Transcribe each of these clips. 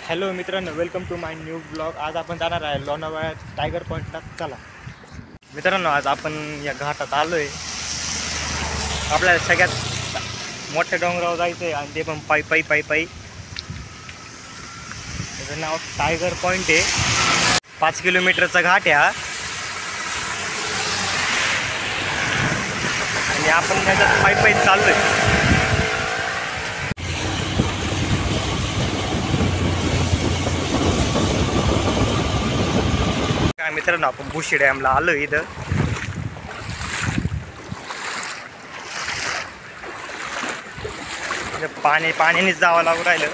Hello मित्रांनो, welcome to my new blog. आज आपण जाणार आहे लोणावळा टायगर पॉईंटला. चला मित्रांनो, आज आपण या घाटात आलो आहे. आपल्याला सगळ्यात मोठ्या डोंगरावर जायचं आहे आणि ते पण पायी पायी पायी पायी. त्याचं नाव टायगर पॉईंट आहे. 5 किलोमीटरचा घाट आहे हा. आणि आपण त्याच्यात पायी पायी चाललो आहे. मित्रांनो, आपण बुशी डॅमला आलो इथं. पाण्यानेच जावं लागू राहिलं.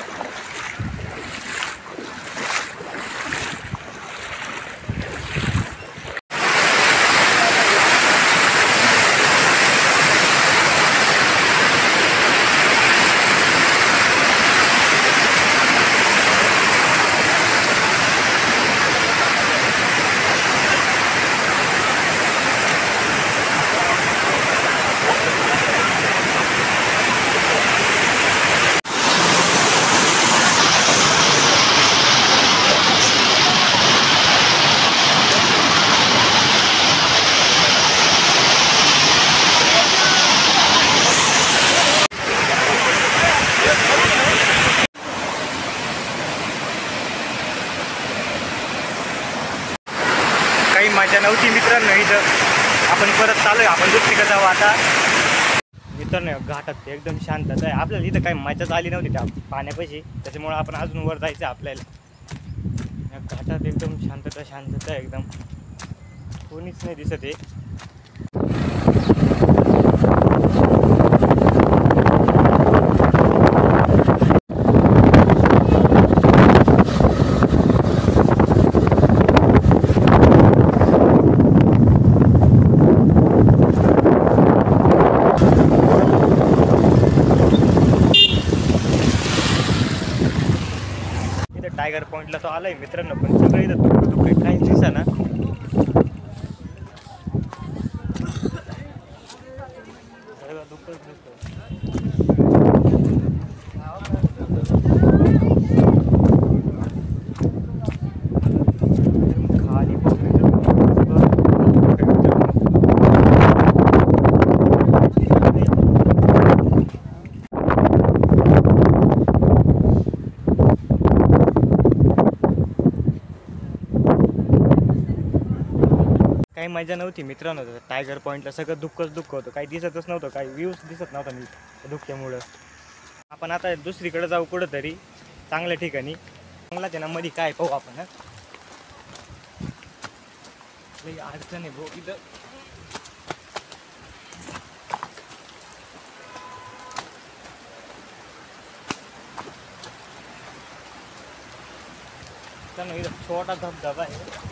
काही मजा नव्हती मित्रांनो. इथं आपण परत चालू आहे. आपण दुसरीकडे जाऊ आता. मित्रांनो, घाटात एकदम शांतता आहे. आपल्याला इथं काही मजाच आली नव्हती त्या पाण्यापाशी, त्याच्यामुळे आपण अजून वर जायचं आपल्याला. या घाटात एकदम शांतता एकदम. कोणीच नाही दिसत आहे. टायगर पॉईंटला तो आलाय मित्रांनो, पण सगळं इथं दुःख काही दिसेना. सगळं दुःखच दिसतं. खाली काही मजा नव्हती मित्रांनो. टायगर पॉईंटला सगळं दुःखच दुःख होतं. काही दिसतच नव्हतं. काही व्ह्यूज दिसत नव्हता मी दुःखामुळं. आपण आता दुसरीकडे जाऊ कुठंतरी चांगल्या ठिकाणी. चांगला त्यांना मध्ये काय पाहू आपण. अडचण आहे भाऊ इथं. इथं छोटा धबधबा आहे.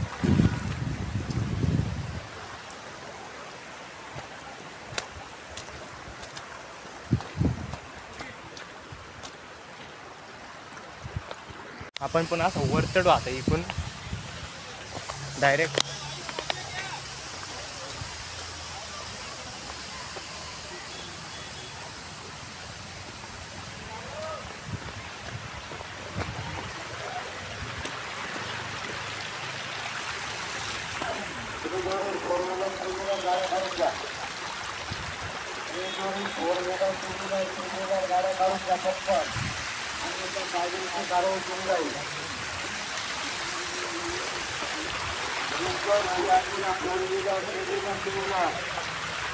आपण पण असं वर चढू आता इथून डायरेक्ट.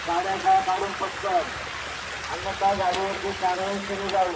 गाड्या काय काढून पटकन अन्यथा गाडीवरती कारवाई केली जाऊ.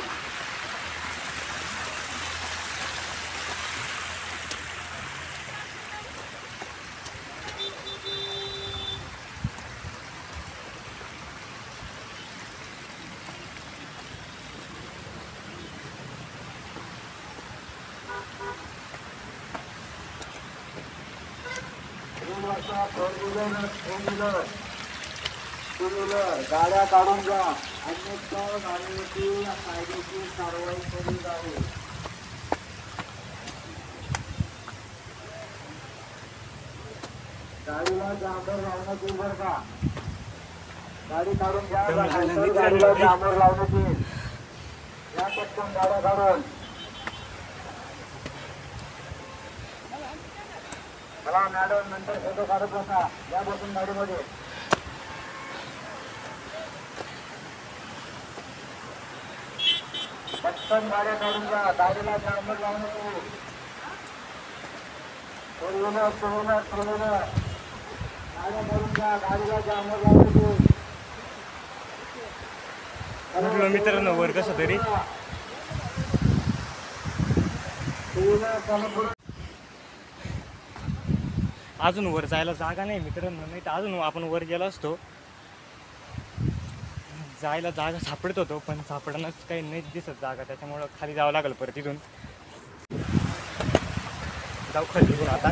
गाड्या काढून जा, अन्यथा गाडीवरती कायदेशीर कारवाई केली जाईल. गाडीला जांभर लावण्यात येईल बरं का. गाडी काढून घ्या. गाडीला जांभर लावण्यात येईल. या पटकन गाड्या काढून. चला मॅडम नंतर फोटो काढत बसा या बसून गाडीमध्ये पटकन गाड्या काढून जा गाडीला जांभर लावून नको गाड्या काढून जा गाडीला जांभर लावून नको म्हटलं मित्रांनो वर कसं तरी अजून वर जायला जागा नाही मित्रांनो, नाही तर अजून आपण वर गेलो असतो. जायला जागा सापडत होतो पण सापडणंच काही नाही दिसत जागा, त्याच्यामुळं खाली जावं लागेल परत तिथून. जाऊ खाली तिथून आता.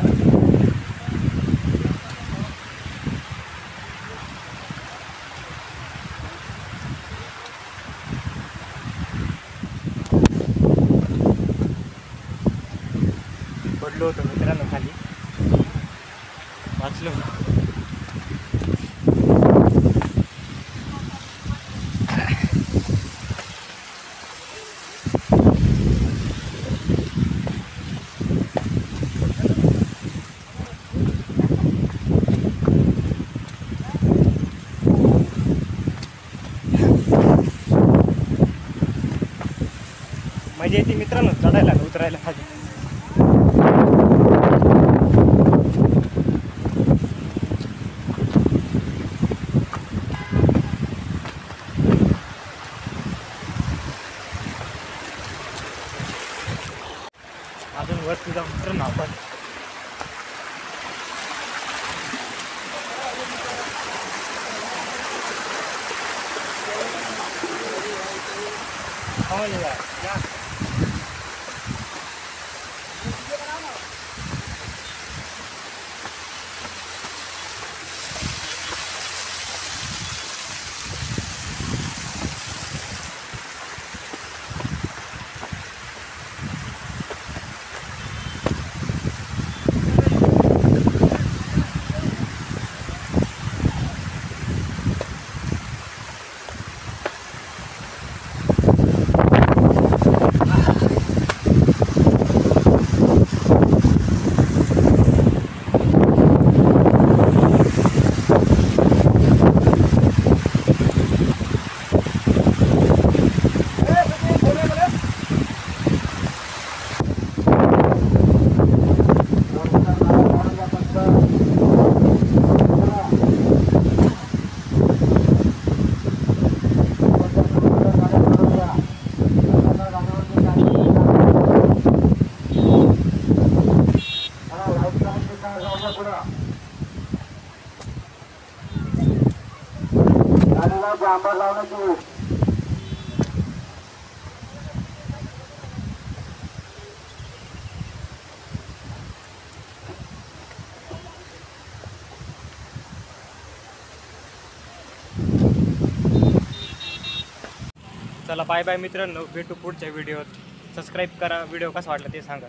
पडलो होतो मित्रांनो खाली, वाचलो. मजा येते मित्रांनो चढायला उतरायला खाली. अजून वरती जाऊन मित्रांनो आपण गाडीला जांभर लावण्याची चला बाय बाय मित्रांनो, भेटू पुढच्या व्हिडिओत. सबस्क्राईब करा, व्हिडिओ कसा वाटला ते सांगा.